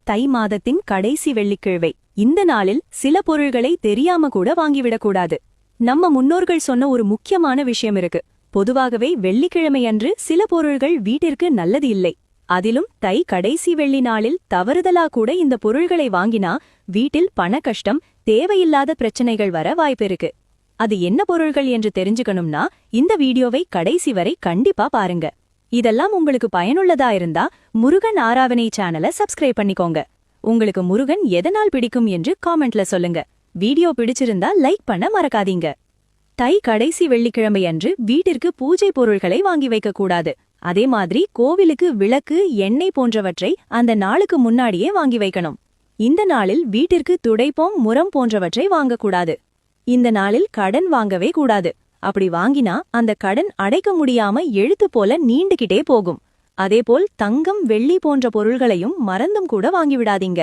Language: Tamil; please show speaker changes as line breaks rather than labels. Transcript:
தை மாதத்தின் கடைசி வெள்ளிக்கிழமை. இந்த நாளில் சில பொருள்களை தெரியாம கூட வாங்கிவிடக்கூடாது. நம்ம முன்னோர்கள் சொன்ன ஒரு முக்கியமான விஷயம் இருக்கு. பொதுவாகவே வெள்ளிக்கிழமையன்று சில பொருள்கள் வீட்டிற்கு நல்லது இல்லை. அதிலும் தை கடைசி வெள்ளி நாளில் தவறுதலா கூட இந்த பொருள்களை வாங்கினா வீட்டில் பண கஷ்டம், தேவையில்லாத பிரச்சனைகள் வர வாய்ப்பிருக்கு. அது என்ன பொருள்கள் என்று தெரிஞ்சுக்கணும்னா இந்த வீடியோவை கடைசி வரை கண்டிப்பா பாருங்க. இதெல்லாம் உங்களுக்கு பயனுள்ளதா இருந்தா முருகன் ஆராதனை சேனலை சப்ஸ்கிரைப் பண்ணிக்கோங்க. உங்களுக்கு முருகன் எதனால் பிடிக்கும் என்று காமெண்ட்ல சொல்லுங்க. வீடியோ பிடிச்சிருந்தா லைக் பண்ண மறக்காதீங்க. தை கடைசி வெள்ளிக்கிழமை அன்று வீட்டிற்கு பூஜை பொருள்களை வாங்கி வைக்க கூடாது. அதே மாதிரி கோவிலுக்கு விளக்கு, எண்ணெய் போன்றவற்றை அந்த நாளுக்கு முன்னாடியே வாங்கி வைக்கணும். இந்த நாளில் வீட்டிற்கு துடைப்பம், முறம் போன்றவற்றை வாங்கக்கூடாது. இந்த நாளில் கடன் வாங்கவே கூடாது. அப்படி வாங்கினா அந்த கடன் அடைக்க முடியாம எழுத்து போல நீண்டுகிட்டே போகும். அதேபோல் தங்கம், வெள்ளி போன்ற பொருள்களையும் மறந்தும் கூட வாங்கிவிடாதீங்க.